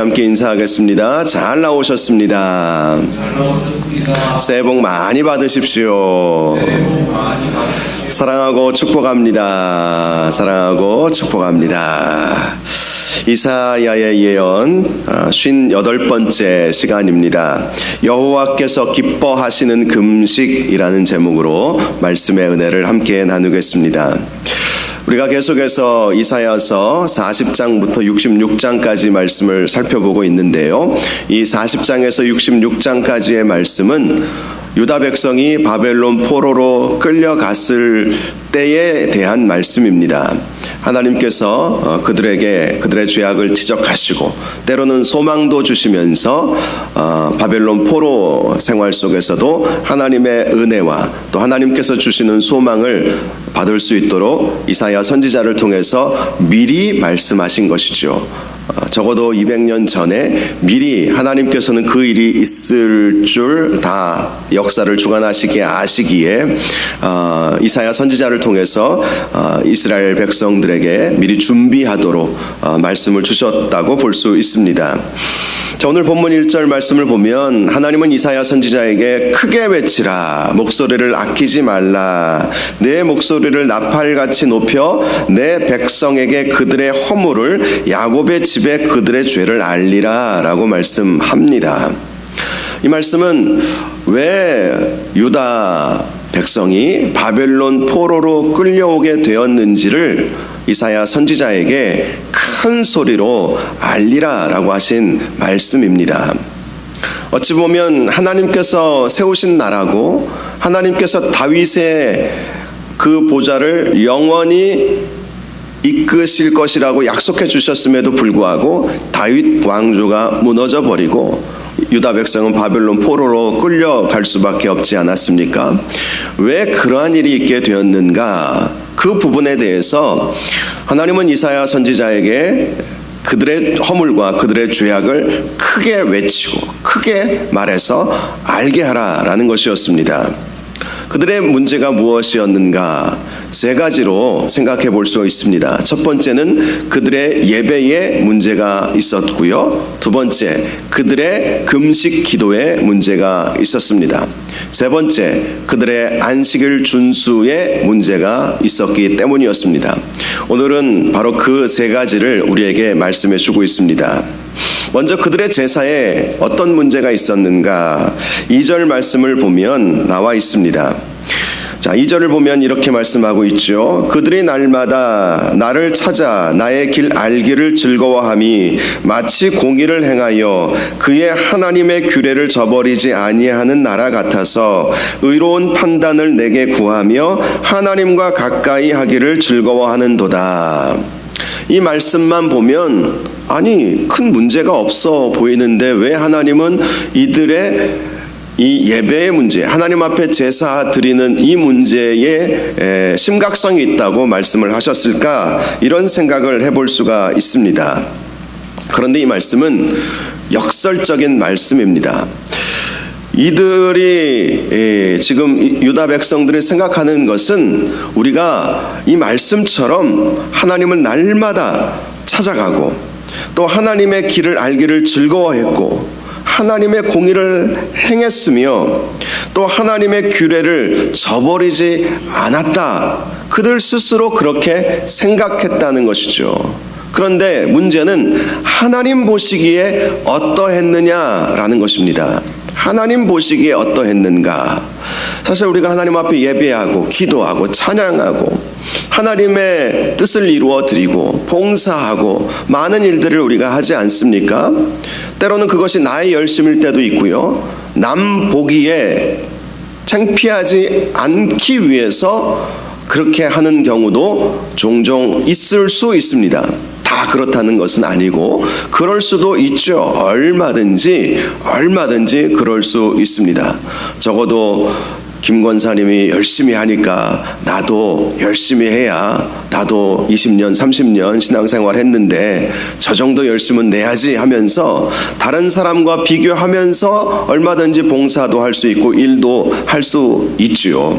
함께 인사하겠습니다. 잘 나오셨습니다. 새해 복 많이 받으십시오. 사랑하고 축복합니다. 사랑하고 축복합니다. 이사야의 예언 58번째 시간입니다. 여호와께서 기뻐하시는 금식이라는 제목으로 말씀의 은혜를 함께 나누겠습니다. 우리가 계속해서 이사야서 40장부터 66장까지 말씀을 살펴보고 있는데요. 이 40장에서 66장까지의 말씀은 유다 백성이 바벨론 포로로 끌려갔을 때에 대한 말씀입니다. 하나님께서 그들의 죄악을 지적하시고 때로는 소망도 주시면서 바벨론 포로 생활 속에서도 하나님의 은혜와 또 하나님께서 주시는 소망을 받을 수 있도록 이사야 선지자를 통해서 미리 말씀하신 것이죠. 적어도 200년 전에 미리 하나님께서는 그 일이 있을 줄 다 역사를 주관하시기에 아시기에 이사야 선지자를 통해서 이스라엘 백성들에게 미리 준비하도록 말씀을 주셨다고 볼 수 있습니다. 자, 오늘 본문 1절 말씀을 보면 하나님은 이사야 선지자에게 크게 외치라, 목소리를 아끼지 말라, 내 목소리를 나팔같이 높여 내 백성에게 그들의 허물을, 야곱의 집에 그들의 죄를 알리라 라고 말씀합니다. 이 말씀은 왜 유다 백성이 바벨론 포로로 끌려오게 되었는지를 이사야 선지자에게 큰 소리로 알리라 라고 하신 말씀입니다. 어찌 보면 하나님께서 세우신 나라고 하나님께서 다윗의 그 보좌를 영원히 이끄실 것이라고 약속해 주셨음에도 불구하고 다윗 왕조가 무너져 버리고 유다 백성은 바벨론 포로로 끌려갈 수밖에 없지 않았습니까? 왜 그러한 일이 있게 되었는가? 그 부분에 대해서 하나님은 이사야 선지자에게 그들의 허물과 그들의 죄악을 크게 외치고 크게 말해서 알게 하라라는 것이었습니다. 그들의 문제가 무엇이었는가? 세 가지로 생각해 볼 수 있습니다. 첫 번째는 그들의 예배에 문제가 있었고요. 두 번째, 그들의 금식 기도에 문제가 있었습니다. 세 번째, 그들의 안식일 준수에 문제가 있었기 때문이었습니다. 오늘은 바로 그 세 가지를 우리에게 말씀해 주고 있습니다. 먼저 그들의 제사에 어떤 문제가 있었는가? 2절 말씀을 보면 나와 있습니다. 자, 2절을 보면 이렇게 말씀하고 있죠. 그들이 날마다 나를 찾아 나의 길 알기를 즐거워함이 마치 공의를 행하여 그의 하나님의 규례를 저버리지 아니하는 나라 같아서 의로운 판단을 내게 구하며 하나님과 가까이 하기를 즐거워하는도다. 이 말씀만 보면 아니 큰 문제가 없어 보이는데 왜 하나님은 이들의 이 예배의 문제, 하나님 앞에 제사 드리는 이 문제에 심각성이 있다고 말씀을 하셨을까? 이런 생각을 해볼 수가 있습니다. 그런데 이 말씀은 역설적인 말씀입니다. 이들이 지금 유다 백성들이 생각하는 것은 우리가 이 말씀처럼 하나님을 날마다 찾아가고 또 하나님의 길을 알기를 즐거워했고 하나님의 공의를 행했으며 또 하나님의 규례를 저버리지 않았다. 그들 스스로 그렇게 생각했다는 것이죠. 그런데 문제는 하나님 보시기에 어떠했느냐라는 것입니다. 하나님 보시기에 어떠했는가? 사실 우리가 하나님 앞에 예배하고 기도하고 찬양하고 하나님의 뜻을 이루어 드리고 봉사하고 많은 일들을 우리가 하지 않습니까? 때로는 그것이 나의 열심일 때도 있고요. 남 보기에 창피하지 않기 위해서 그렇게 하는 경우도 종종 있을 수 있습니다. 다 그렇다는 것은 아니고 그럴 수도 있죠. 얼마든지 그럴 수 있습니다. 적어도 김 권사님이 열심히 하니까 나도 열심히 해야 나도 20년 30년 신앙생활 했는데 저 정도 열심은 내야지 하면서 다른 사람과 비교하면서 얼마든지 봉사도 할 수 있고 일도 할 수 있지요.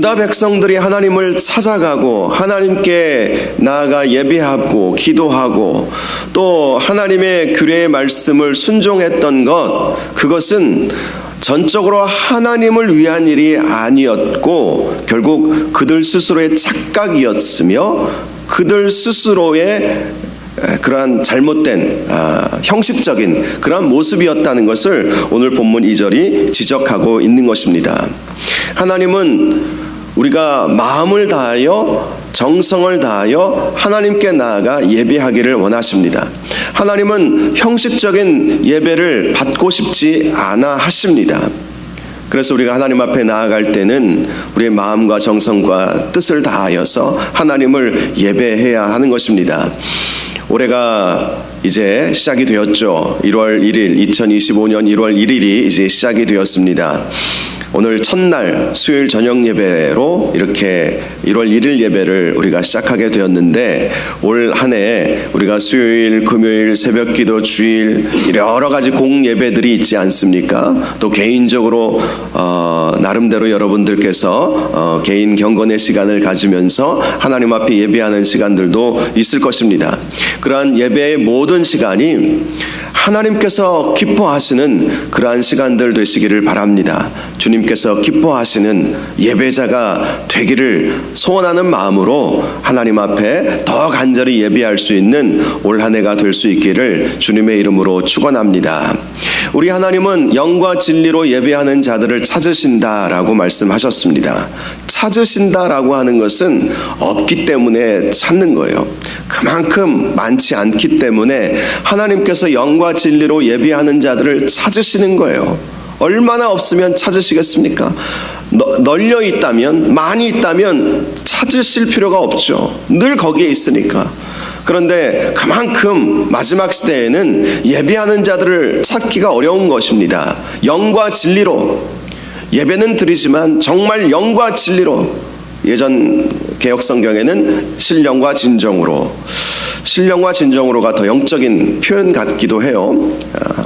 유다 백성들이 하나님을 찾아가고 하나님께 나아가 예배하고 기도하고 또 하나님의 규례의 말씀을 순종했던 그것은 전적으로 하나님을 위한 일이 아니었고 결국 그들 스스로의 착각이었으며 그들 스스로의 그러한 잘못된 형식적인 그러한 모습이었다는 것을 오늘 본문 2절이 지적하고 있는 것입니다. 하나님은 우리가 마음을 다하여 정성을 다하여 하나님께 나아가 예배하기를 원하십니다. 하나님은 형식적인 예배를 받고 싶지 않아 하십니다. 그래서 우리가 하나님 앞에 나아갈 때는 우리의 마음과 정성과 뜻을 다하여서 하나님을 예배해야 하는 것입니다. 올해가 이제 시작이 되었죠. 1월 1일, 2025년 1월 1일이 이제 시작이 되었습니다. 오늘 첫날 수요일 저녁 예배로 이렇게 1월 1일 예배를 우리가 시작하게 되었는데 올 한 해 우리가 수요일, 금요일, 새벽기도, 주일 여러 가지 공예배들이 있지 않습니까? 또 개인적으로 나름대로 여러분들께서 개인 경건의 시간을 가지면서 하나님 앞에 예배하는 시간들도 있을 것입니다. 그러한 예배의 모든 시간이 하나님께서 기뻐하시는 그러한 시간들 되시기를 바랍니다. 주님께서 기뻐하시는 예배자가 되기를 소원하는 마음으로 하나님 앞에 더 간절히 예배할 수 있는 올 한 해가 될 수 있기를 주님의 이름으로 축원합니다. 우리 하나님은 영과 진리로 예배하는 자들을 찾으신다라고 말씀하셨습니다. 찾으신다라고 하는 것은 없기 때문에 찾는 거예요. 그만큼 많지 않기 때문에 하나님께서 영과 진리로 예배하는 자들을 찾으시는 거예요. 얼마나 없으면 찾으시겠습니까? 널려 있다면, 많이 있다면 찾으실 필요가 없죠. 늘 거기에 있으니까. 그런데 그만큼 마지막 시대에는 예배하는 자들을 찾기가 어려운 것입니다. 영과 진리로 예배는 드리지만 정말 영과 진리로, 예전 개혁성경에는 신령과 진정으로, 신령과 진정으로가 더 영적인 표현 같기도 해요.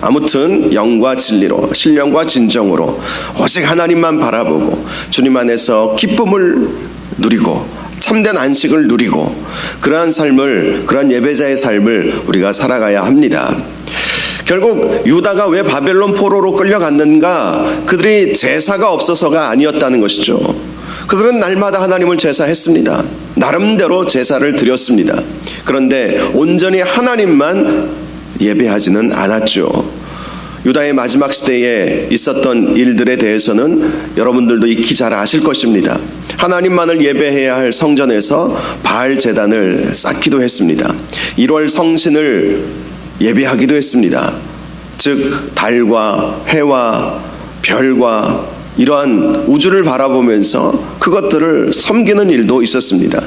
아무튼 영과 진리로, 신령과 진정으로 오직 하나님만 바라보고 주님 안에서 기쁨을 누리고 참된 안식을 누리고 그러한 삶을, 그러한 예배자의 삶을 우리가 살아가야 합니다. 결국 유다가 왜 바벨론 포로로 끌려갔는가? 그들이 제사가 없어서가 아니었다는 것이죠. 그들은 날마다 하나님을 제사했습니다. 나름대로 제사를 드렸습니다. 그런데 온전히 하나님만 예배하지는 않았죠. 유다의 마지막 시대에 있었던 일들에 대해서는 여러분들도 익히 잘 아실 것입니다. 하나님만을 예배해야 할 성전에서 바알 제단을 쌓기도 했습니다. 1월 성신을 예배하기도 했습니다. 즉 달과 해와 별과 이러한 우주를 바라보면서 그것들을 섬기는 일도 있었습니다.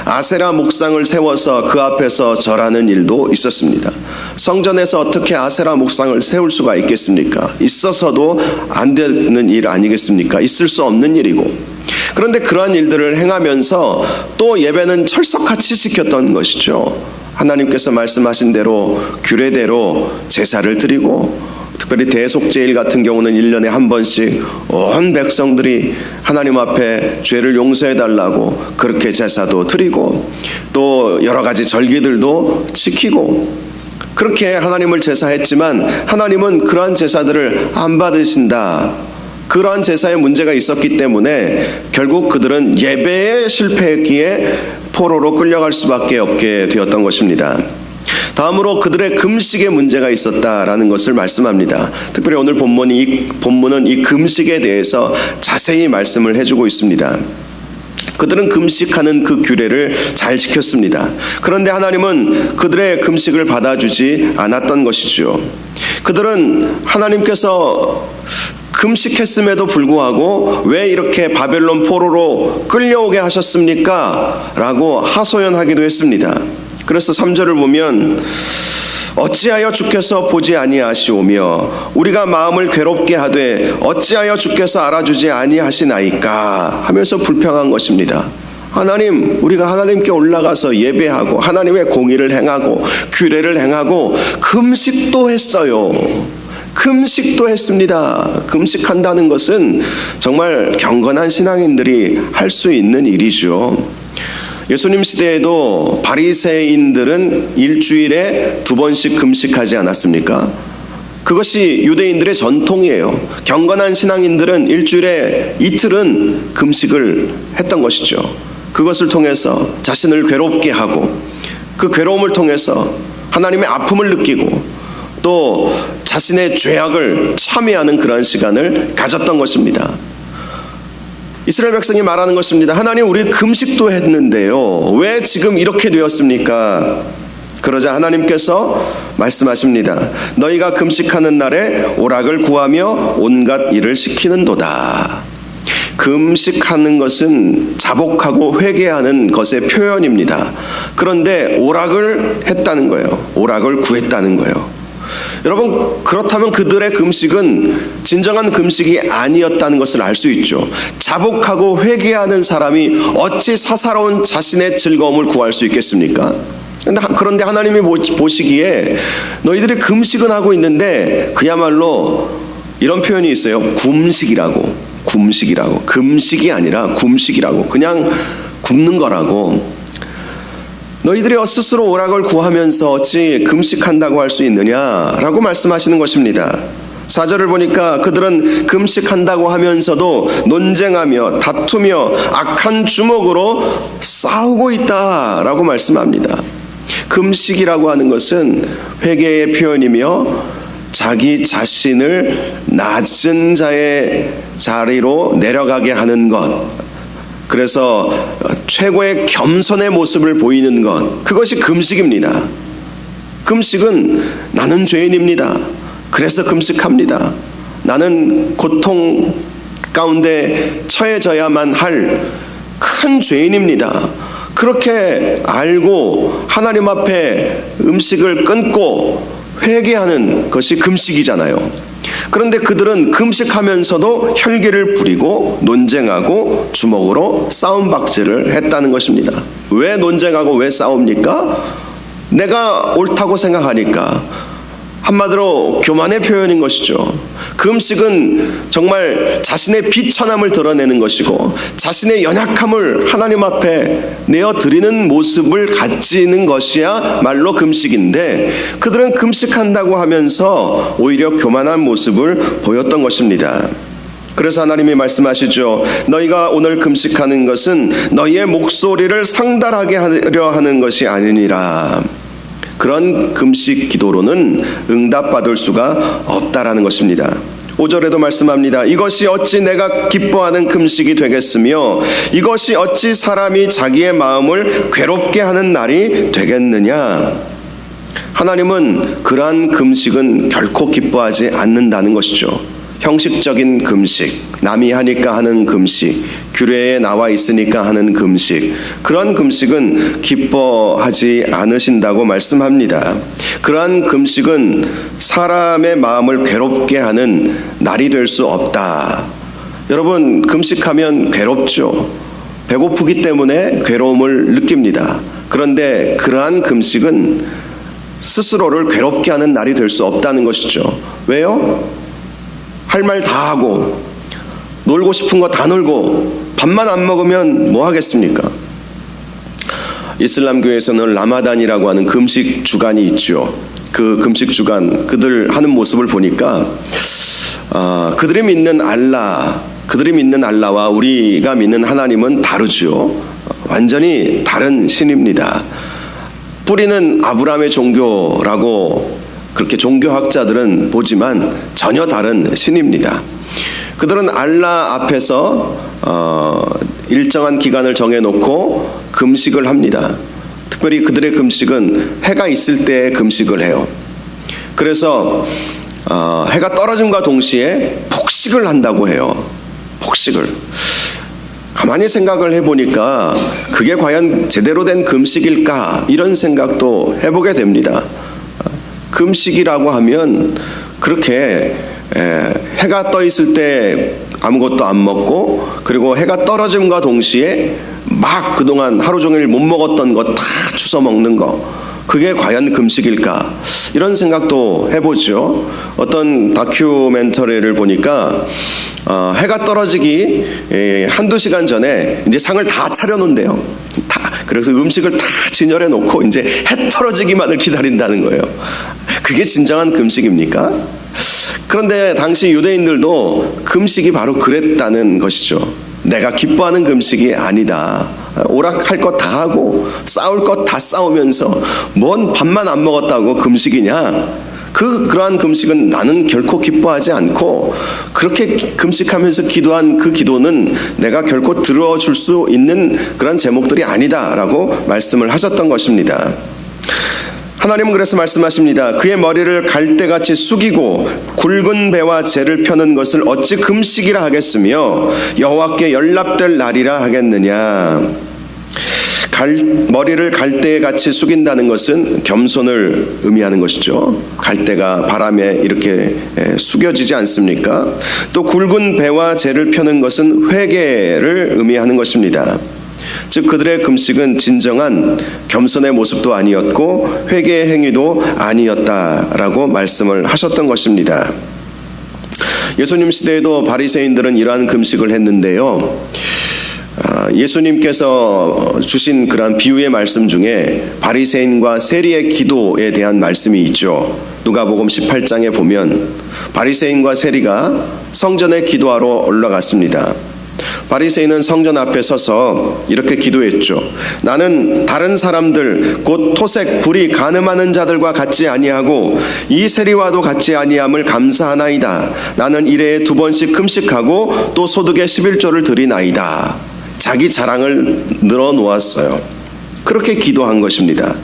아세라 목상을 세워서 그 앞에서 절하는 일도 있었습니다. 성전에서 어떻게 아세라 목상을 세울 수가 있겠습니까? 있어서도 안 되는 일 아니겠습니까? 있을 수 없는 일이고. 그런데 그러한 일들을 행하면서 또 예배는 철석같이 지켰던 것이죠. 하나님께서 말씀하신 대로 규례대로 제사를 드리고, 특별히 대속제일 같은 경우는 1년에 한 번씩 온 백성들이 하나님 앞에 죄를 용서해달라고 그렇게 제사도 드리고, 또 여러 가지 절기들도 지키고, 그렇게 하나님을 제사했지만 하나님은 그러한 제사들을 안 받으신다. 그러한 제사에 문제가 있었기 때문에 결국 그들은 예배에 실패했기에 포로로 끌려갈 수밖에 없게 되었던 것입니다. 다음으로 그들의 금식에 문제가 있었다라는 것을 말씀합니다. 특별히 오늘 본문은 이 금식에 대해서 자세히 말씀을 해주고 있습니다. 그들은 금식하는 그 규례를 잘 지켰습니다. 그런데 하나님은 그들의 금식을 받아주지 않았던 것이죠. 그들은 하나님께서 금식했음에도 불구하고 왜 이렇게 바벨론 포로로 끌려오게 하셨습니까? 라고 하소연하기도 했습니다. 그래서 3절을 보면 어찌하여 주께서 보지 아니하시오며 우리가 마음을 괴롭게 하되 어찌하여 주께서 알아주지 아니하시나이까 하면서 불평한 것입니다. 하나님, 우리가 하나님께 올라가서 예배하고 하나님의 공의를 행하고 규례를 행하고 금식도 했어요. 금식도 했습니다. 금식한다는 것은 정말 경건한 신앙인들이 할 수 있는 일이죠. 예수님 시대에도 바리새인들은 일주일에 2번씩 금식하지 않았습니까? 그것이 유대인들의 전통이에요. 경건한 신앙인들은 일주일에 이틀은 금식을 했던 것이죠. 그것을 통해서 자신을 괴롭게 하고 그 괴로움을 통해서 하나님의 아픔을 느끼고 또 자신의 죄악을 참회하는 그런 시간을 가졌던 것입니다. 이스라엘 백성이 말하는 것입니다. 하나님, 우리 금식도 했는데요, 왜 지금 이렇게 되었습니까? 그러자 하나님께서 말씀하십니다. 너희가 금식하는 날에 오락을 구하며 온갖 일을 시키는도다. 금식하는 것은 자복하고 회개하는 것의 표현입니다. 그런데 오락을 했다는 거예요. 오락을 구했다는 거예요. 여러분, 그렇다면 그들의 금식은 진정한 금식이 아니었다는 것을 알 수 있죠. 자복하고 회개하는 사람이 어찌 사사로운 자신의 즐거움을 구할 수 있겠습니까? 그런데 하나님이 보시기에 너희들이 금식은 하고 있는데 그야말로 이런 표현이 있어요. 굼식이라고. 금식이 아니라 굼식이라고. 그냥 굶는 거라고. 너희들이 스스로 오락을 구하면서 어찌 금식한다고 할 수 있느냐라고 말씀하시는 것입니다. 4절을 보니까 그들은 금식한다고 하면서도 논쟁하며 다투며 악한 주먹으로 싸우고 있다라고 말씀합니다. 금식이라고 하는 것은 회개의 표현이며 자기 자신을 낮은 자의 자리로 내려가게 하는 것, 그래서 최고의 겸손의 모습을 보이는 것, 그것이 금식입니다. 금식은 나는 죄인입니다. 그래서 금식합니다. 나는 고통 가운데 처해져야만 할 큰 죄인입니다. 그렇게 알고 하나님 앞에 음식을 끊고 회개하는 것이 금식이잖아요. 그런데 그들은 금식하면서도 혈기를 부리고 논쟁하고 주먹으로 싸움박질을 했다는 것입니다. 왜 논쟁하고 왜 싸웁니까? 내가 옳다고 생각하니까. 한마디로 교만의 표현인 것이죠. 금식은 정말 자신의 비천함을 드러내는 것이고 자신의 연약함을 하나님 앞에 내어드리는 모습을 가지는 것이야말로 금식인데, 그들은 금식한다고 하면서 오히려 교만한 모습을 보였던 것입니다. 그래서 하나님이 말씀하시죠. 너희가 오늘 금식하는 것은 너희의 목소리를 상달하게 하려 하는 것이 아니니라. 그런 금식 기도로는 응답받을 수가 없다라는 것입니다. 5절에도 말씀합니다. 이것이 어찌 내가 기뻐하는 금식이 되겠으며 이것이 어찌 사람이 자기의 마음을 괴롭게 하는 날이 되겠느냐. 하나님은 그러한 금식은 결코 기뻐하지 않는다는 것이죠. 형식적인 금식, 남이 하니까 하는 금식, 규례에 나와 있으니까 하는 금식, 그런 금식은 기뻐하지 않으신다고 말씀합니다. 그러한 금식은 사람의 마음을 괴롭게 하는 날이 될 수 없다. 여러분, 금식하면 괴롭죠. 배고프기 때문에 괴로움을 느낍니다. 그런데 그러한 금식은 스스로를 괴롭게 하는 날이 될 수 없다는 것이죠. 왜요? 할 말 다 하고 놀고 싶은 거 다 놀고 밥만 안 먹으면 뭐 하겠습니까? 이슬람교에서는 라마단이라고 하는 금식 주간이 있죠. 그 금식 주간 그들 하는 모습을 보니까 그들이 믿는 알라와 우리가 믿는 하나님은 다르죠. 완전히 다른 신입니다. 뿌리는 아브라함의 종교라고 그렇게 종교학자들은 보지만 전혀 다른 신입니다. 그들은 알라 앞에서 일정한 기간을 정해놓고 금식을 합니다. 특별히 그들의 금식은 해가 있을 때 금식을 해요. 그래서 해가 떨어짐과 동시에 폭식을 한다고 해요. 폭식을. 가만히 생각을 해보니까 그게 과연 제대로 된 금식일까, 이런 생각도 해보게 됩니다. 금식이라고 하면 그렇게 해가 떠 있을 때 아무것도 안 먹고, 그리고 해가 떨어짐과 동시에 막 그동안 하루 종일 못 먹었던 거 다 주워 먹는 거, 그게 과연 금식일까? 이런 생각도 해보죠. 어떤 다큐멘터리를 보니까 해가 떨어지기 한두 시간 전에 이제 상을 다 차려놓는데요. 그래서 음식을 다 진열해 놓고 이제 해 떨어지기만을 기다린다는 거예요. 그게 진정한 금식입니까? 그런데 당시 유대인들도 금식이 바로 그랬다는 것이죠. 내가 기뻐하는 금식이 아니다. 오락할 것 다 하고 싸울 것 다 싸우면서 뭔 밥만 안 먹었다고 금식이냐? 그러한 금식은 나는 결코 기뻐하지 않고 그렇게 금식하면서 기도한 그 기도는 내가 결코 들어줄 수 있는 그런 제목들이 아니다라고 말씀을 하셨던 것입니다. 하나님은 그래서 말씀하십니다. 그의 머리를 갈대같이 숙이고 굵은 배와 재를 펴는 것을 어찌 금식이라 하겠으며 여호와께 연락될 날이라 하겠느냐. 머리를 갈대같이 숙인다는 것은 겸손을 의미하는 것이죠. 갈대가 바람에 이렇게 숙여지지 않습니까? 또 굵은 배와 재를 펴는 것은 회개를 의미하는 것입니다. 즉 그들의 금식은 진정한 겸손의 모습도 아니었고 회개의 행위도 아니었다라고 말씀을 하셨던 것입니다. 예수님 시대에도 바리새인들은 이러한 금식을 했는데요. 예수님께서 주신 그런 비유의 말씀 중에 바리새인과 세리의 기도에 대한 말씀이 있죠. 누가복음 18장에 보면 바리새인과 세리가 성전에 기도하러 올라갔습니다. 바리새인은 성전 앞에 서서 이렇게 기도했죠. 나는 다른 사람들 곧 토색 불이 간음하는 자들과 같지 아니하고 이 세리와도 같지 아니함을 감사하나이다. 나는 일해에 2번씩 금식하고 또 소득의 11조를 드리나이다. 자기 자랑을 늘어놓았어요. 그렇게 기도한 것입니다.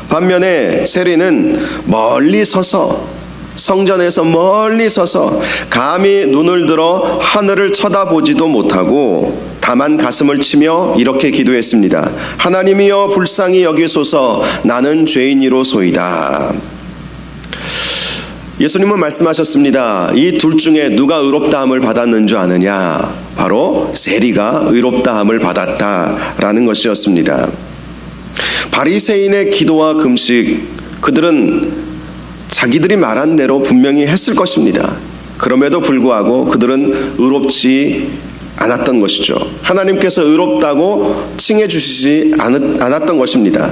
반면에 세리는 멀리 서서 성전에서 멀리 서서 감히 눈을 들어 하늘을 쳐다보지도 못하고 다만 가슴을 치며 이렇게 기도했습니다. 하나님이여 불쌍히 여기소서 나는 죄인이로소이다. 예수님은 말씀하셨습니다. 이 둘 중에 누가 의롭다함을 받았는 줄 아느냐? 바로 세리가 의롭다함을 받았다라는 것이었습니다. 바리새인의 기도와 금식, 그들은 자기들이 말한 대로 분명히 했을 것입니다. 그럼에도 불구하고 그들은 의롭지 않았던 것이죠. 하나님께서 의롭다고 칭해 주시지 않았던 것입니다.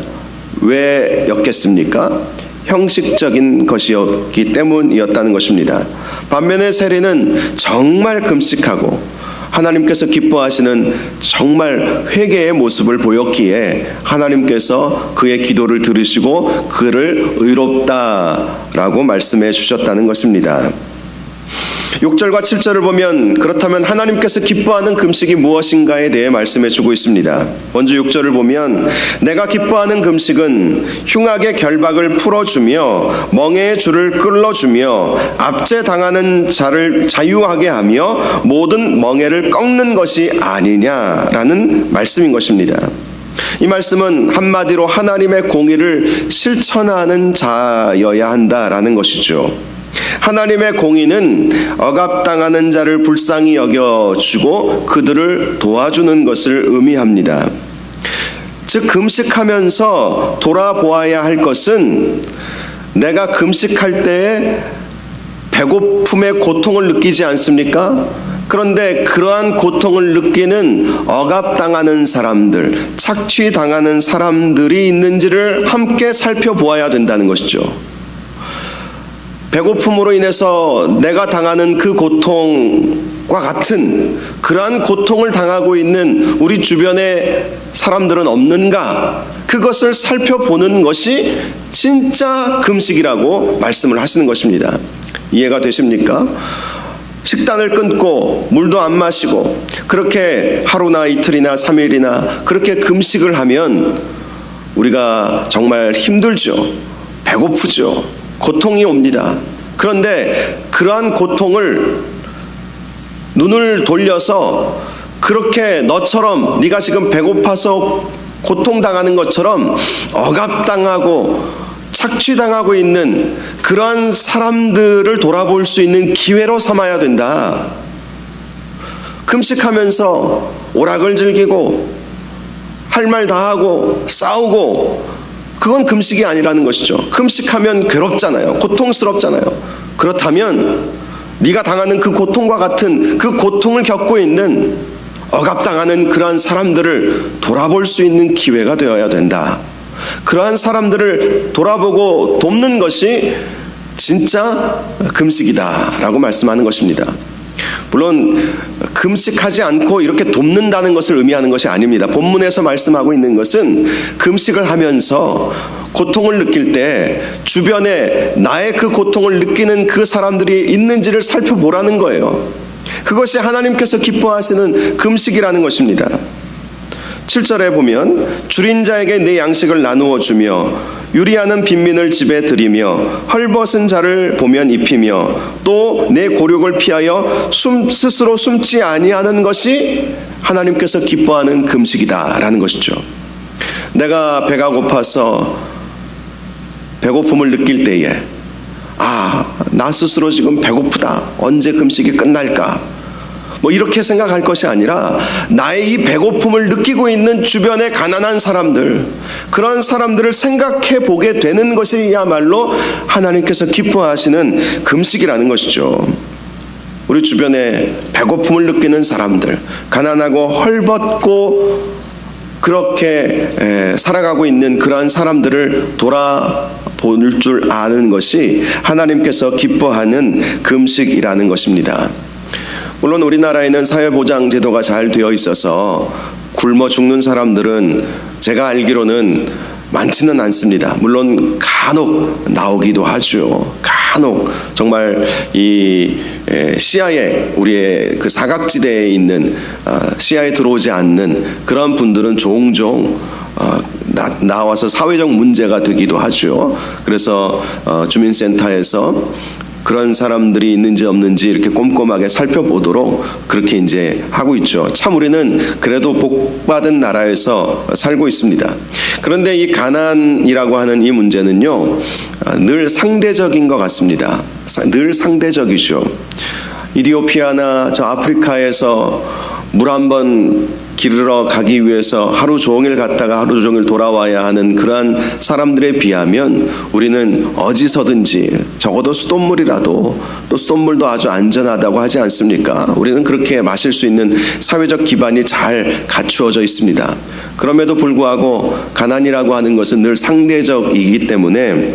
왜였겠습니까? 형식적인 것이었기 때문이었다는 것입니다. 반면에 세리는 정말 금식하고 하나님께서 기뻐하시는 정말 회개의 모습을 보였기에 하나님께서 그의 기도를 들으시고 그를 의롭다라고 말씀해 주셨다는 것입니다. 6절과 7절을 보면 그렇다면 하나님께서 기뻐하는 금식이 무엇인가에 대해 말씀해 주고 있습니다. 먼저 6절을 보면 내가 기뻐하는 금식은 흉악의 결박을 풀어주며 멍에의 줄을 끌어주며 압제당하는 자를 자유하게 하며 모든 멍에를 꺾는 것이 아니냐라는 말씀인 것입니다. 이 말씀은 한마디로 하나님의 공의를 실천하는 자여야 한다라는 것이죠. 하나님의 공의는 억압당하는 자를 불쌍히 여겨주고 그들을 도와주는 것을 의미합니다. 즉 금식하면서 돌아보아야 할 것은 내가 금식할 때에 배고픔의 고통을 느끼지 않습니까? 그런데 그러한 고통을 느끼는 억압당하는 사람들, 착취당하는 사람들이 있는지를 함께 살펴보아야 된다는 것이죠. 배고픔으로 인해서 내가 당하는 그 고통과 같은 그러한 고통을 당하고 있는 우리 주변의 사람들은 없는가? 그것을 살펴보는 것이 진짜 금식이라고 말씀을 하시는 것입니다. 이해가 되십니까? 식단을 끊고 물도 안 마시고 그렇게 하루나 이틀이나 3일이나 그렇게 금식을 하면 우리가 정말 힘들죠. 배고프죠. 고통이 옵니다. 그런데 그러한 고통을 눈을 돌려서 그렇게 너처럼 네가 지금 배고파서 고통당하는 것처럼 억압당하고 착취당하고 있는 그러한 사람들을 돌아볼 수 있는 기회로 삼아야 된다. 금식하면서 오락을 즐기고 할 말 다 하고 싸우고 그건 금식이 아니라는 것이죠. 금식하면 괴롭잖아요. 고통스럽잖아요. 그렇다면 네가 당하는 그 고통과 같은 그 고통을 겪고 있는 억압당하는 그러한 사람들을 돌아볼 수 있는 기회가 되어야 된다. 그러한 사람들을 돌아보고 돕는 것이 진짜 금식이다라고 말씀하는 것입니다. 물론 금식하지 않고 이렇게 돕는다는 것을 의미하는 것이 아닙니다. 본문에서 말씀하고 있는 것은 금식을 하면서 고통을 느낄 때 주변에 나의 그 고통을 느끼는 그 사람들이 있는지를 살펴보라는 거예요. 그것이 하나님께서 기뻐하시는 금식이라는 것입니다. 7절에 보면 줄인 자에게 내 양식을 나누어 주며 유리하는 빈민을 집에 들이며 헐벗은 자를 보면 입히며 또 내 고륙을 피하여 스스로 숨지 아니하는 것이 하나님께서 기뻐하는 금식이다라는 것이죠. 내가 배가 고파서 배고픔을 느낄 때에 나 스스로 지금 배고프다. 언제 금식이 끝날까? 이렇게 생각할 것이 아니라 나의 이 배고픔을 느끼고 있는 주변의 가난한 사람들, 그런 사람들을 생각해 보게 되는 것이야말로 하나님께서 기뻐하시는 금식이라는 것이죠. 우리 주변에 배고픔을 느끼는 사람들, 가난하고 헐벗고 그렇게 살아가고 있는 그러한 사람들을 돌아볼 줄 아는 것이 하나님께서 기뻐하는 금식이라는 것입니다. 물론 우리나라에는 사회보장제도가 잘 되어 있어서 굶어 죽는 사람들은 제가 알기로는 많지는 않습니다. 물론 간혹 나오기도 하죠. 간혹 정말 이 시야에, 우리의 그 사각지대에 있는 시야에 들어오지 않는 그런 분들은 종종 나와서 사회적 문제가 되기도 하죠. 그래서 주민센터에서 그런 사람들이 있는지 없는지 이렇게 꼼꼼하게 살펴보도록 그렇게 이제 하고 있죠. 참 우리는 그래도 복받은 나라에서 살고 있습니다. 그런데 이 가난이라고 하는 이 문제는요, 늘 상대적인 것 같습니다. 늘 상대적이죠. 이디오피아나 저 아프리카에서 물 한 번 기르러 가기 위해서 하루 종일 갔다가 하루 종일 돌아와야 하는 그러한 사람들에 비하면 우리는 어디서든지 적어도 수돗물이라도, 또 수돗물도 아주 안전하다고 하지 않습니까? 우리는 그렇게 마실 수 있는 사회적 기반이 잘 갖추어져 있습니다. 그럼에도 불구하고 가난이라고 하는 것은 늘 상대적이기 때문에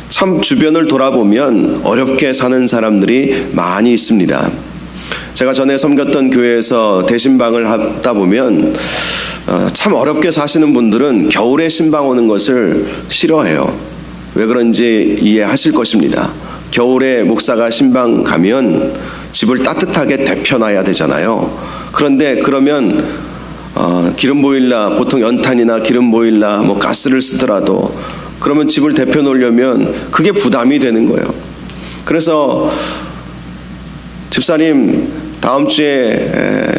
참 주변을 돌아보면 어렵게 사는 사람들이 많이 있습니다. 제가 전에 섬겼던 교회에서 대신방을 하다 보면 참 어렵게 사시는 분들은 겨울에 신방 오는 것을 싫어해요. 왜 그런지 이해하실 것입니다. 겨울에 목사가 신방 가면 집을 따뜻하게 데펴놔야 되잖아요. 그런데 그러면 기름 보일러, 보통 연탄이나 기름 보일러, 가스를 쓰더라도 그러면 집을 데펴 놓으려면 그게 부담이 되는 거예요. 그래서 집사님, 다음 주에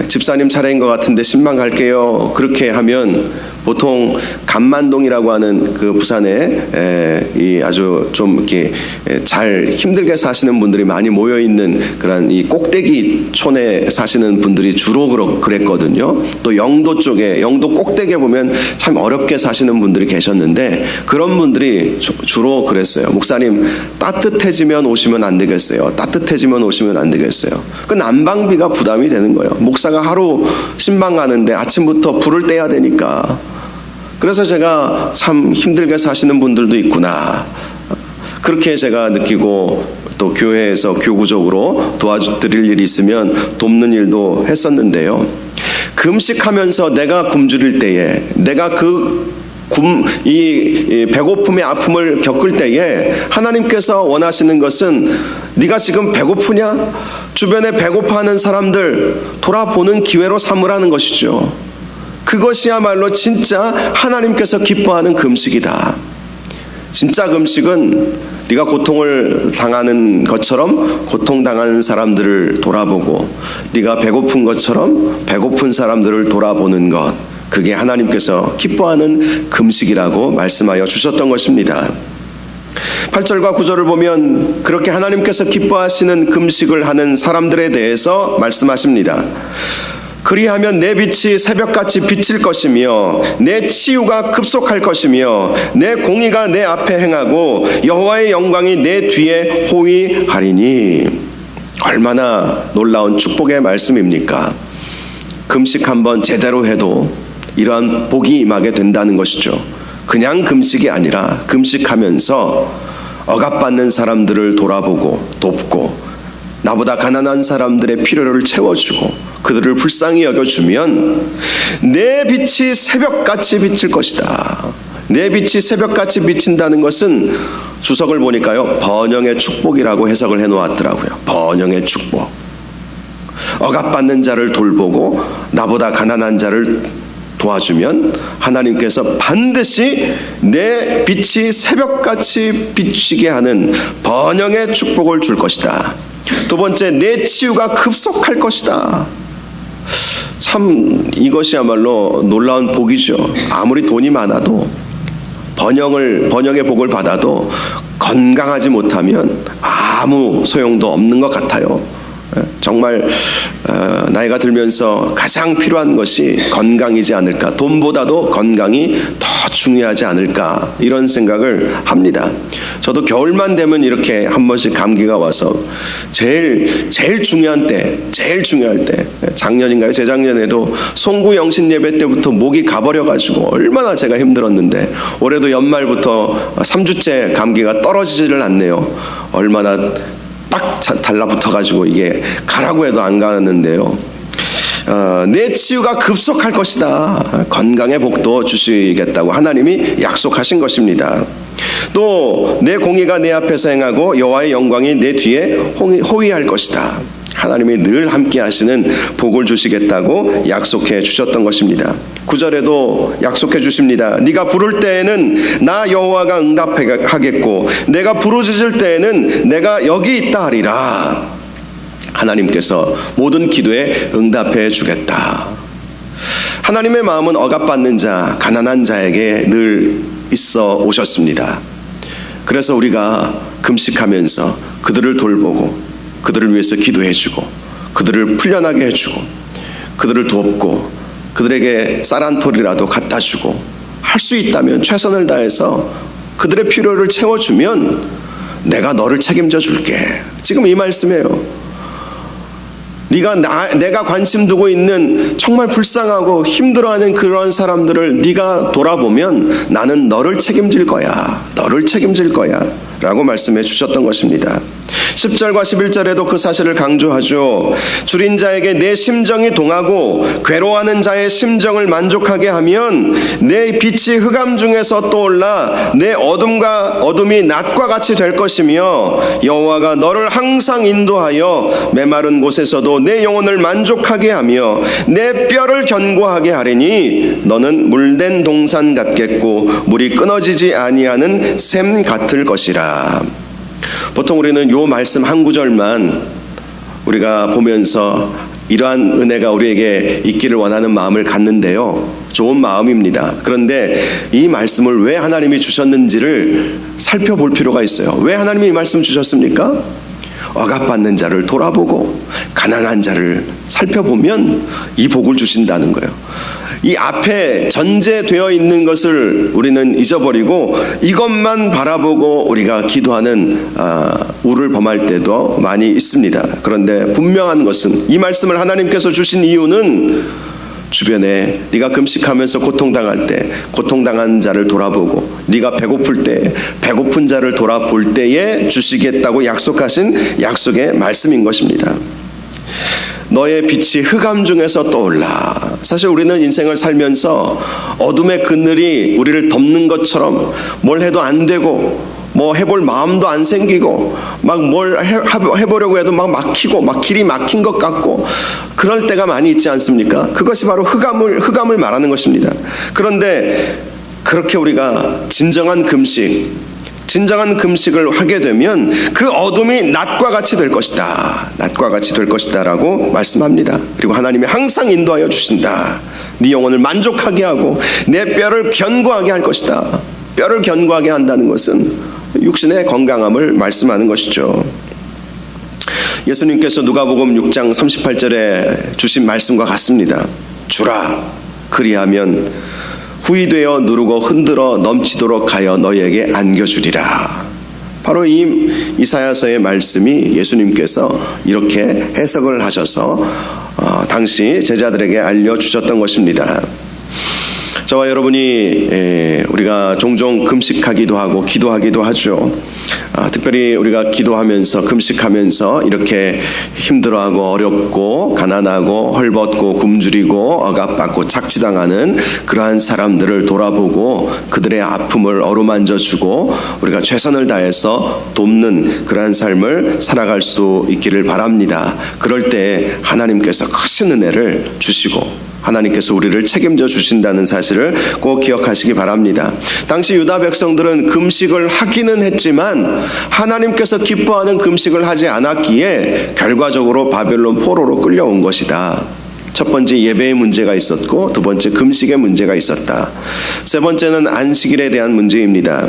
집사님 차례인 것 같은데 신방 갈게요. 그렇게 하면 보통 감만동이라고 하는 그 부산에 이 아주 좀 이렇게 잘 힘들게 사시는 분들이 많이 모여 있는 그런 이 꼭대기 촌에 사시는 분들이 주로 그랬거든요. 또 영도 쪽에, 영도 꼭대기에 보면 참 어렵게 사시는 분들이 계셨는데 그런 분들이 주로 그랬어요. 목사님, 따뜻해지면 오시면 안 되겠어요. 따뜻해지면 오시면 안 되겠어요. 그 난방비가 부담이 되는 거예요. 목사가 하루 신방 가는데 아침부터 불을 떼야 되니까. 그래서 제가 참 힘들게 사시는 분들도 있구나, 그렇게 제가 느끼고, 또 교회에서 교구적으로 도와드릴 일이 있으면 돕는 일도 했었는데요. 금식하면서 내가 굶주릴 때에, 내가 이 배고픔의 아픔을 겪을 때에 하나님께서 원하시는 것은 네가 지금 배고프냐? 주변에 배고파하는 사람들 돌아보는 기회로 삼으라는 것이죠. 그것이야말로 진짜 하나님께서 기뻐하는 금식이다. 진짜 금식은 네가 고통을 당하는 것처럼 고통당하는 사람들을 돌아보고, 네가 배고픈 것처럼 배고픈 사람들을 돌아보는 것, 그게 하나님께서 기뻐하는 금식이라고 말씀하여 주셨던 것입니다. 8절과 9절을 보면 그렇게 하나님께서 기뻐하시는 금식을 하는 사람들에 대해서 말씀하십니다. 그리하면 내 빛이 새벽같이 비칠 것이며 내 치유가 급속할 것이며 내 공의가 내 앞에 행하고 여호와의 영광이 내 뒤에 호위하리니. 얼마나 놀라운 축복의 말씀입니까? 금식 한번 제대로 해도 이러한 복이 임하게 된다는 것이죠. 그냥 금식이 아니라 금식하면서 억압받는 사람들을 돌아보고 돕고 나보다 가난한 사람들의 필요를 채워주고 그들을 불쌍히 여겨주면 내 빛이 새벽같이 비칠 것이다. 내 빛이 새벽같이 비친다는 것은 주석을 보니까요, 번영의 축복이라고 해석을 해놓았더라고요. 번영의 축복. 억압받는 자를 돌보고 나보다 가난한 자를 도와주면 하나님께서 반드시 내 빛이 새벽같이 비치게 하는 번영의 축복을 줄 것이다. 두 번째, 내 치유가 급속할 것이다. 참 이것이야말로 놀라운 복이죠. 아무리 돈이 많아도 번영의 복을 받아도 건강하지 못하면 아무 소용도 없는 것 같아요. 정말 나이가 들면서 가장 필요한 것이 건강이지 않을까, 돈보다도 건강이 더 중요하지 않을까, 이런 생각을 합니다. 저도 겨울만 되면 이렇게 한 번씩 감기가 와서 제일 중요한 때, 작년인가요? 재작년에도 송구 영신 예배 때부터 목이 가버려가지고 얼마나 제가 힘들었는데 올해도 연말부터 3주째 감기가 떨어지지를 않네요. 얼마나 딱 달라붙어가지고 이게 가라고 해도 안 가는데요. 내 치유가 급속할 것이다. 건강의 복도 주시겠다고 하나님이 약속하신 것입니다. 또 내 공의가 내 앞에서 행하고 여호와의 영광이 내 뒤에 호위할 것이다. 하나님이 늘 함께 하시는 복을 주시겠다고 약속해 주셨던 것입니다. 9절에도 약속해 주십니다. 네가 부를 때에는 나 여호와가 응답하겠고 내가 부르짖을 때에는 내가 여기 있다 하리라. 하나님께서 모든 기도에 응답해 주겠다. 하나님의 마음은 억압받는 자, 가난한 자에게 늘 있어 오셨습니다. 그래서 우리가 금식하면서 그들을 돌보고 그들을 위해서 기도해주고 그들을 풀려나게 해주고 그들을 돕고 그들에게 쌀 한 톨이라도 갖다 주고 할 수 있다면 최선을 다해서 그들의 필요를 채워주면 내가 너를 책임져 줄게. 지금 이 말씀이에요. 내가 관심 두고 있는 정말 불쌍하고 힘들어하는 그런 사람들을 네가 돌아보면 나는 너를 책임질 거야. 너를 책임질 거야. 라고 말씀해 주셨던 것입니다. 10절과 11절에도 그 사실을 강조하죠. 줄인 자에게 내 심정이 동하고 괴로워하는 자의 심정을 만족하게 하면 내 빛이 흑암 중에서 떠올라 내 어둠이 낮과 같이 될 것이며 여호와가 너를 항상 인도하여 메마른 곳에서도 내 영혼을 만족하게 하며 내 뼈를 견고하게 하리니 너는 물된 동산 같겠고 물이 끊어지지 아니하는 샘 같을 것이라. 보통 우리는 요 말씀 한 구절만 우리가 보면서 이러한 은혜가 우리에게 있기를 원하는 마음을 갖는데요. 좋은 마음입니다. 그런데 이 말씀을 왜 하나님이 주셨는지를 살펴볼 필요가 있어요. 왜 하나님이 이 말씀 주셨습니까? 억압받는 자를 돌아보고 가난한 자를 살펴보면 이 복을 주신다는 거예요. 이 앞에 전제되어 있는 것을 우리는 잊어버리고 이것만 바라보고 우리가 기도하는 우를 범할 때도 많이 있습니다. 그런데 분명한 것은 이 말씀을 하나님께서 주신 이유는 주변에 네가 금식하면서 고통당할 때 고통당한 자를 돌아보고 네가 배고플 때 배고픈 자를 돌아볼 때에 주시겠다고 약속하신 약속의 말씀인 것입니다. 너의 빛이 흑암 중에서 떠올라. 사실 우리는 인생을 살면서 어둠의 그늘이 우리를 덮는 것처럼 뭘 해도 안 되고 뭐 해볼 마음도 안 생기고 막 뭘 해보려고 해도 막 막히고 막 길이 막힌 것 같고 그럴 때가 많이 있지 않습니까? 그것이 바로 흑암을 말하는 것입니다. 그런데 그렇게 우리가 진정한 금식을 하게 되면 그 어둠이 낮과 같이 될 것이다. 낮과 같이 될 것이다 라고 말씀합니다. 그리고 하나님이 항상 인도하여 주신다. 네 영혼을 만족하게 하고 내 뼈를 견고하게 할 것이다. 뼈를 견고하게 한다는 것은 육신의 건강함을 말씀하는 것이죠. 예수님께서 누가복음 6장 38절에 주신 말씀과 같습니다. 주라, 그리하면 후이 되어 누르고 흔들어 넘치도록 하여 너희에게 안겨주리라. 바로 이 이사야서의 말씀이 예수님께서 이렇게 해석을 하셔서 당시 제자들에게 알려주셨던 것입니다. 저와 여러분이 우리가 종종 금식하기도 하고 기도하기도 하죠. 특별히 우리가 기도하면서 금식하면서 이렇게 힘들어하고 어렵고 가난하고 헐벗고 굶주리고 억압받고 착취당하는 그러한 사람들을 돌아보고 그들의 아픔을 어루만져주고 우리가 최선을 다해서 돕는 그러한 삶을 살아갈 수 있기를 바랍니다. 그럴 때 하나님께서 크신 은혜를 주시고 하나님께서 우리를 책임져 주신다는 사실을 꼭 기억하시기 바랍니다. 당시 유다 백성들은 금식을 하기는 했지만 하나님께서 기뻐하는 금식을 하지 않았기에 결과적으로 바벨론 포로로 끌려온 것이다. 첫 번째 예배의 문제가 있었고 두 번째 금식의 문제가 있었다. 세 번째는 안식일에 대한 문제입니다.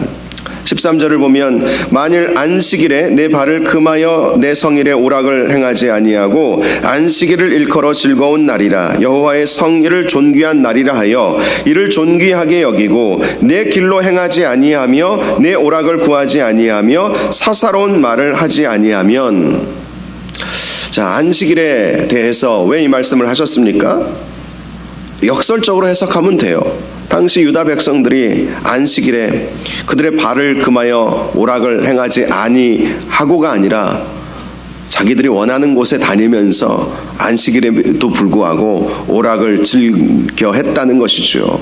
13절을 보면 만일 안식일에 내 발을 금하여 내 성일에 오락을 행하지 아니하고 안식일을 일컬어 즐거운 날이라 여호와의 성일을 존귀한 날이라 하여 이를 존귀하게 여기고 내 길로 행하지 아니하며 내 오락을 구하지 아니하며 사사로운 말을 하지 아니하면. 자, 안식일에 대해서 왜 이 말씀을 하셨습니까? 역설적으로 해석하면 돼요. 당시 유다 백성들이 안식일에 그들의 발을 금하여 오락을 행하지 아니하고가 아니라 자기들이 원하는 곳에 다니면서 안식일에도 불구하고 오락을 즐겨 했다는 것이죠.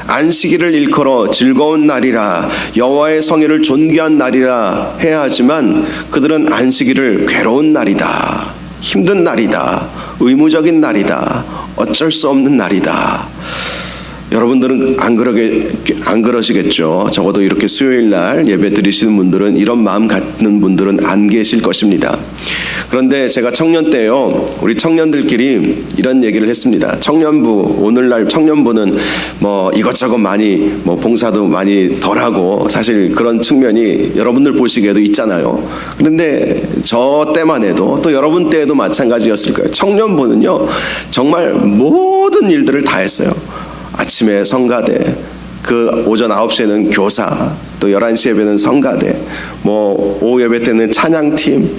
안식일을 일컬어 즐거운 날이라 여호와의 성일을 존귀한 날이라 해야 하지만 그들은 안식일을 괴로운 날이다, 힘든 날이다, 의무적인 날이다, 어쩔 수 없는 날이다. 여러분들은 안 그러시겠죠. 적어도 이렇게 수요일 날 예배 드리시는 분들은 이런 마음 갖는 분들은 안 계실 것입니다. 그런데 제가 청년 때요, 우리 청년들끼리 이런 얘기를 했습니다. 청년부, 오늘날 청년부는 뭐 이것저것 많이 봉사도 많이 덜하고 사실 그런 측면이 여러분들 보시기에도 있잖아요. 그런데 저 때만 해도 또 여러분 때에도 마찬가지였을 거예요. 청년부는요 정말 모든 일들을 다 했어요. 아침에 성가대, 그 오전 9시에는 교사, 또 11시 예배는 성가대, 오후 예배 때는 찬양팀,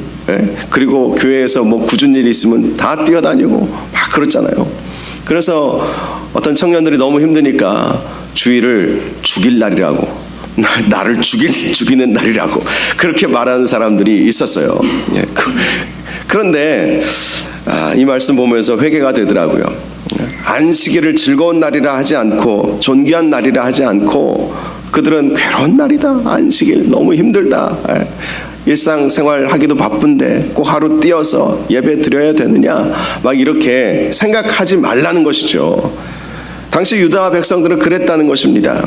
그리고 교회에서 굳은 일이 있으면 다 뛰어다니고 막 그렇잖아요. 그래서 어떤 청년들이 너무 힘드니까 주일을 죽일 날이라고, 나를 죽이는 날이라고 그렇게 말하는 사람들이 있었어요. 그런데 이 말씀 보면서 회개가 되더라고요. 안식일을 즐거운 날이라 하지 않고 존귀한 날이라 하지 않고 그들은 괴로운 날이다, 안식일 너무 힘들다, 일상생활 하기도 바쁜데 꼭 하루 뛰어서 예배 드려야 되느냐, 막 이렇게 생각하지 말라는 것이죠. 당시 유다 백성들은 그랬다는 것입니다.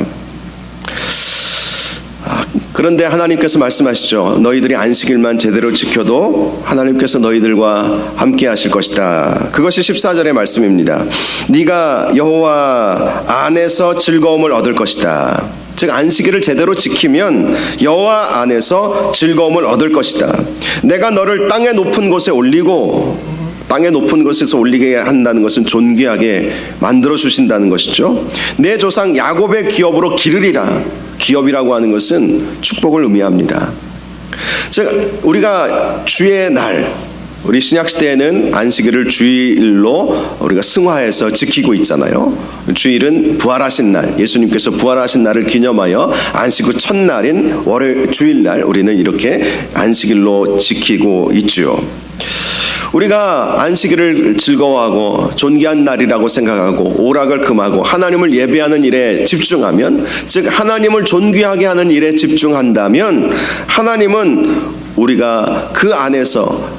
그런데 하나님께서 말씀하시죠. 너희들이 안식일만 제대로 지켜도 하나님께서 너희들과 함께 하실 것이다. 그것이 14절의 말씀입니다. 네가 여호와 안에서 즐거움을 얻을 것이다. 즉 안식일을 제대로 지키면 여호와 안에서 즐거움을 얻을 것이다. 내가 너를 땅의 높은 곳에 올리고, 땅의 높은 곳에서 올리게 한다는 것은 존귀하게 만들어 주신다는 것이죠. 내 조상 야곱의 기업으로 기르리라. 기업이라고 하는 것은 축복을 의미합니다. 즉 우리가 주의 날, 우리 신약시대에는 안식일을 주일로 우리가 승화해서 지키고 있잖아요. 주일은 부활하신 날, 예수님께서 부활하신 날을 기념하여 안식 후 첫날인 월요일 주일날 우리는 이렇게 안식일로 지키고 있죠. 우리가 안식일을 즐거워하고 존귀한 날이라고 생각하고 오락을 금하고 하나님을 예배하는 일에 집중하면, 즉 하나님을 존귀하게 하는 일에 집중한다면 하나님은 우리가 그 안에서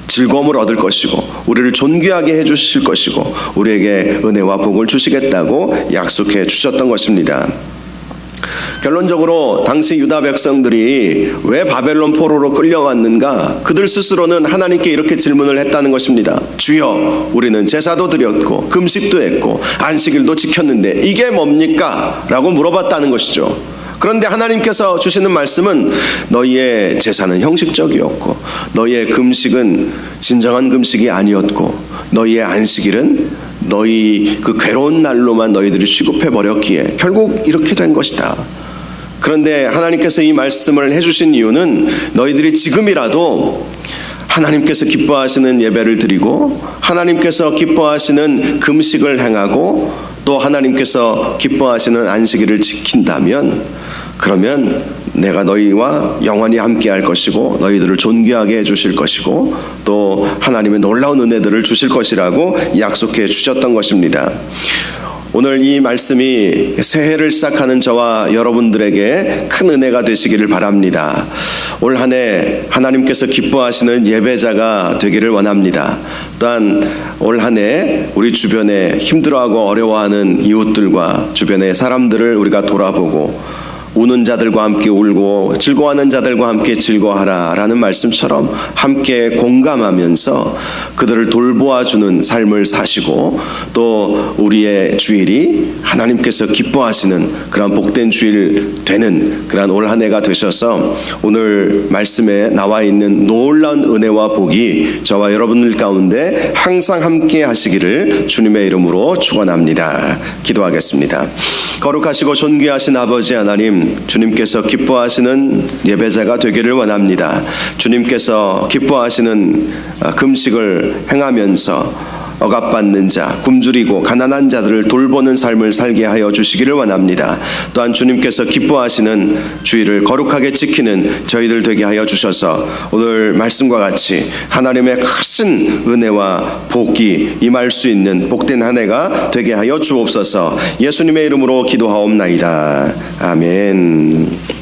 즐거움을 얻을 것이고 우리를 존귀하게 해주실 것이고 우리에게 은혜와 복을 주시겠다고 약속해 주셨던 것입니다. 결론적으로 당시 유다 백성들이 왜 바벨론 포로로 끌려왔는가? 그들 스스로는 하나님께 이렇게 질문을 했다는 것입니다. 주여, 우리는 제사도 드렸고 금식도 했고 안식일도 지켰는데 이게 뭡니까? 라고 물어봤다는 것이죠. 그런데 하나님께서 주시는 말씀은 너희의 제사는 형식적이었고 너희의 금식은 진정한 금식이 아니었고 너희의 안식일은 너희 그 괴로운 날로만 너희들이 취급해 버렸기에 결국 이렇게 된 것이다. 그런데 하나님께서 이 말씀을 해주신 이유는 너희들이 지금이라도 하나님께서 기뻐하시는 예배를 드리고 하나님께서 기뻐하시는 금식을 행하고 또 하나님께서 기뻐하시는 안식일을 지킨다면 그러면 내가 너희와 영원히 함께 할 것이고 너희들을 존귀하게 해주실 것이고 또 하나님의 놀라운 은혜들을 주실 것이라고 약속해 주셨던 것입니다. 오늘 이 말씀이 새해를 시작하는 저와 여러분들에게 큰 은혜가 되시기를 바랍니다. 올 한 해 하나님께서 기뻐하시는 예배자가 되기를 원합니다. 또한 올 한 해 우리 주변에 힘들어하고 어려워하는 이웃들과 주변의 사람들을 우리가 돌아보고 우는 자들과 함께 울고 즐거워하는 자들과 함께 즐거워하라 라는 말씀처럼 함께 공감하면서 그들을 돌보아주는 삶을 사시고 또 우리의 주일이 하나님께서 기뻐하시는 그런 복된 주일 되는 그런 올 한 해가 되셔서 오늘 말씀에 나와 있는 놀라운 은혜와 복이 저와 여러분들 가운데 항상 함께 하시기를 주님의 이름으로 축원합니다. 기도하겠습니다. 거룩하시고 존귀하신 아버지 하나님, 주님께서 기뻐하시는 예배자가 되기를 원합니다. 주님께서 기뻐하시는 금식을 행하면서 억압받는 자, 굶주리고 가난한 자들을 돌보는 삶을 살게 하여 주시기를 원합니다. 또한 주님께서 기뻐하시는 주일을 거룩하게 지키는 저희들 되게 하여 주셔서 오늘 말씀과 같이 하나님의 크신 은혜와 복이 임할 수 있는 복된 한 해가 되게 하여 주옵소서. 예수님의 이름으로 기도하옵나이다. 아멘.